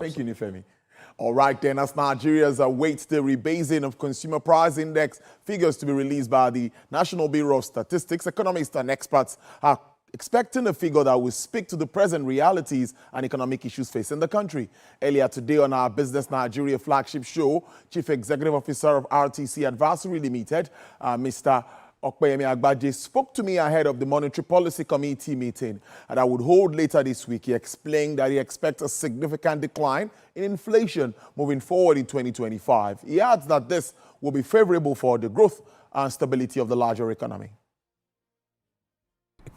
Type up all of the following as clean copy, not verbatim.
Thank you, Nifemi. All right, then, as Nigerians await the rebasing of Consumer Price Index figures to be released by the National Bureau of Statistics, economists and experts are expecting a figure that will speak to the present realities and economic issues facing the country. Earlier today on our Business Nigeria flagship show, Chief Executive Officer of RTC Advisory Limited, Mr. Okpeyemi Agbaje, spoke to me ahead of the Monetary Policy Committee meeting that would hold later this week. He explained that he expects a significant decline in inflation moving forward in 2025. He adds that this will be favorable for the growth and stability of the larger economy.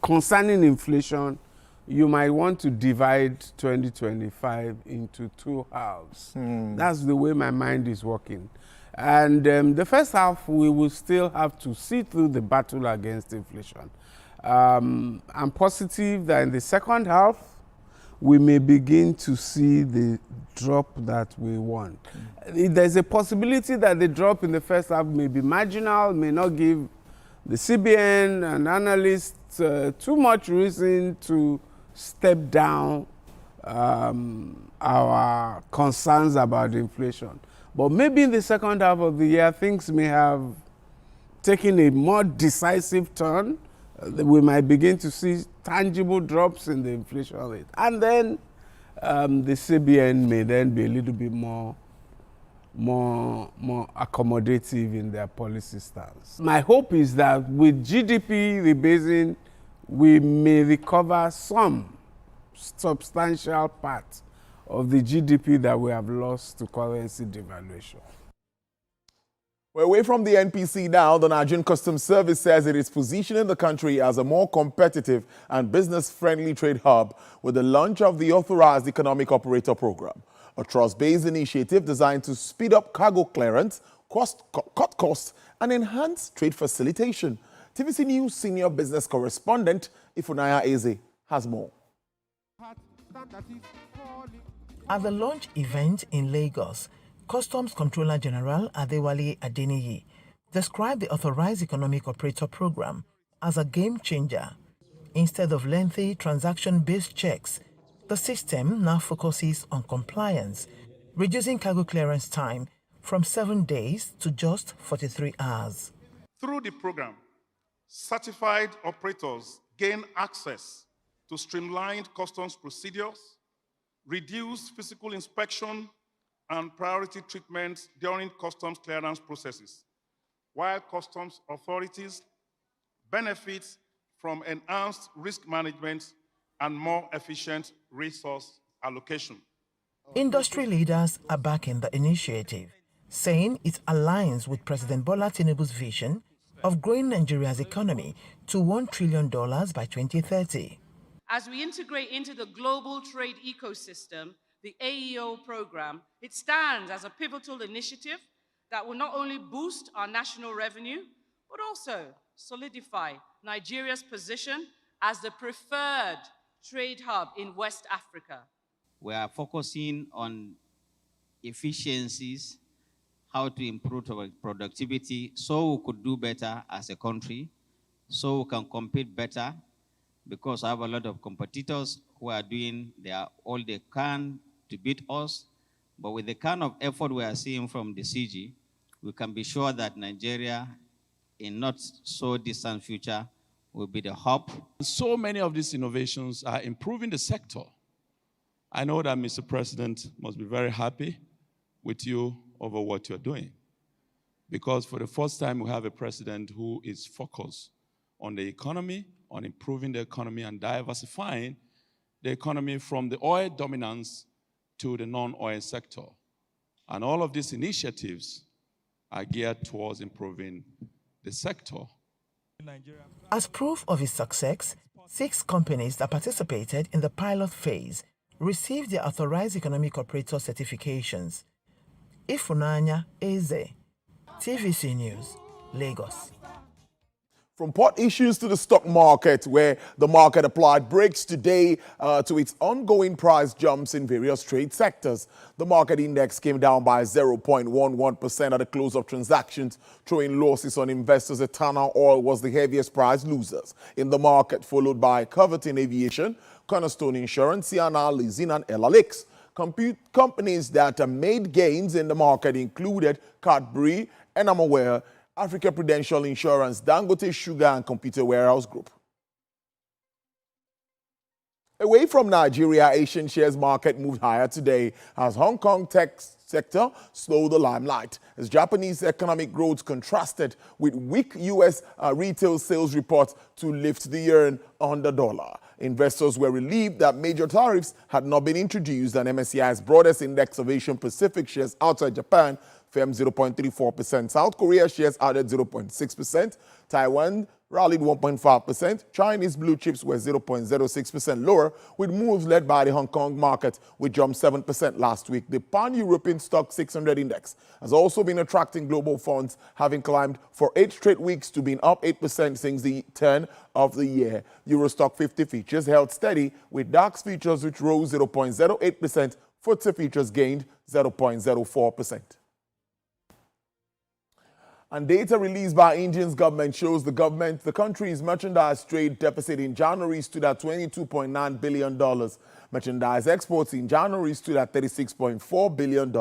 Concerning inflation, you might want to divide 2025 into two halves. That's the way my mind is working. And the first half, we will still have to see through the battle against inflation. I'm positive that in the second half, we may begin to see the drop that we want. There's a possibility that the drop in the first half may be marginal, may not give the CBN and analysts too much reason to step down our concerns about inflation. But maybe in the second half of the year, things may have taken a more decisive turn. We might begin to see tangible drops in the inflation rate. And then the CBN may then be a little bit more accommodative in their policy stance. My hope is that with GDP rebasing, we may recover some substantial part of the GDP that we have lost to currency devaluation. We're away from the NPC now. The Nigerian Customs Service says it is positioning the country as a more competitive and business-friendly trade hub with the launch of the Authorized Economic Operator Program, a trust-based initiative designed to speed up cargo clearance, cut costs, and enhance trade facilitation. TVC News senior business correspondent Ifunanya Eze has more. At the launch event in Lagos, Customs Controller General Adewale Adeniyi described the Authorized Economic Operator Program as a game changer. Instead of lengthy transaction-based checks, the system now focuses on compliance, reducing cargo clearance time from 7 days to just 43 hours. Through the program, certified operators gain access to streamlined customs procedures, reduce physical inspection and priority treatment during customs clearance processes, while customs authorities benefit from enhanced risk management and more efficient resource allocation. Industry leaders are backing the initiative, saying it aligns with President Bola Tinubu's vision of growing Nigeria's economy to $1 trillion by 2030. As we integrate into the global trade ecosystem, the AEO program, it stands as a pivotal initiative that will not only boost our national revenue, but also solidify Nigeria's position as the preferred trade hub in West Africa. We are focusing on efficiencies, how to improve our productivity so we could do better as a country, so we can compete better, because I have a lot of competitors who are doing all they can to beat us. But with the kind of effort we are seeing from the CG, we can be sure that Nigeria, in not so distant future, will be the hub. So many of these innovations are improving the sector. I know that Mr. President must be very happy with you over what you're doing, because for the first time we have a president who is focused on the economy, on improving the economy and diversifying the economy from the oil dominance to the non-oil sector. And all of these initiatives are geared towards improving the sector. As proof of his success, 6 companies that participated in the pilot phase received their Authorized Economic Operator certifications. Ifunanya Eze, TVC News, Lagos. From port issues to the stock market, where the market applied brakes today to its ongoing price jumps in various trade sectors. The market index came down by 0.11% at the close of transactions, throwing losses on investors. Eternal Oil was the heaviest price losers in the market, followed by Coverton Aviation, Cornerstone Insurance, CNR Leasing, and Ella Lakes. Companies that made gains in the market included Cadbury, and I'm aware, Africa Prudential Insurance, Dangote Sugar, and Computer Warehouse Group. Away from Nigeria, Asian shares market moved higher today as Hong Kong tech sector slowed the limelight as Japanese economic growth contrasted with weak U.S. Retail sales reports to lift the yuan on the dollar. Investors were relieved that major tariffs had not been introduced, and MSCI's broadest index of Asian Pacific shares outside Japan fell 0.34%. South Korea shares added 0.6%. Taiwan rallied 1.5%. Chinese blue chips were 0.06% lower, with moves led by the Hong Kong market, which jumped 7% last week. The Pan-European Stock 600 Index has also been attracting global funds, having climbed for 8 straight weeks to being up 8% since the turn of the year. Eurostock 50 futures held steady, with DAX futures which rose 0.08%. FTSE futures gained 0.04%. And data released by India's government shows the country's merchandise trade deficit in January stood at $22.9 billion. Merchandise exports in January stood at $36.4 billion,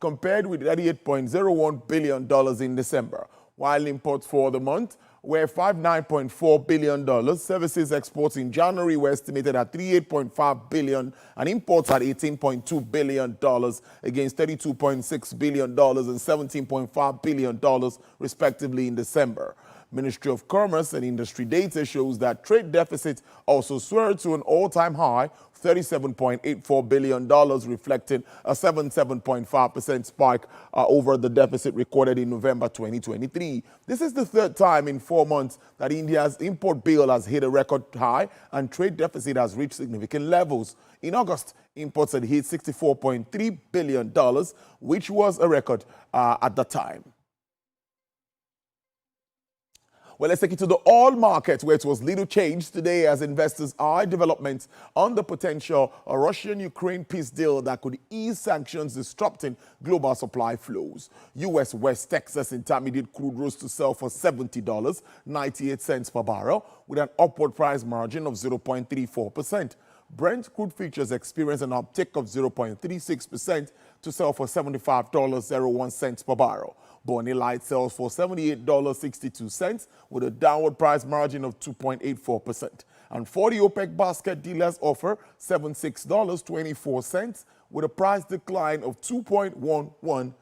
compared with $38.01 billion in December. While imports for the month were $59.4 billion. Services exports in January were estimated at $38.5 billion, and imports at $18.2 billion against $32.6 billion and $17.5 billion, respectively, in December. Ministry of Commerce and Industry data shows that trade deficit also soared to an all-time high, $37.84 billion, reflecting a 7.5% spike over the deficit recorded in November 2023. This is the third time in 4 months that India's import bill has hit a record high and trade deficit has reached significant levels. In August, imports had hit $64.3 billion, which was a record at the time. Well, let's take it to the oil market, where it was little change today as investors eye developments on the potential Russian-Ukraine peace deal that could ease sanctions disrupting global supply flows. U.S. West Texas Intermediate crude rose to sell for $70.98 per barrel, with an upward price margin of 0.34%. Brent crude futures experienced an uptick of 0.36% to sell for $75.01 per barrel. Bonnie Light sells for $78.62 with a downward price margin of 2.84%. And 40 OPEC basket dealers offer $76.24 with a price decline of 2.11%.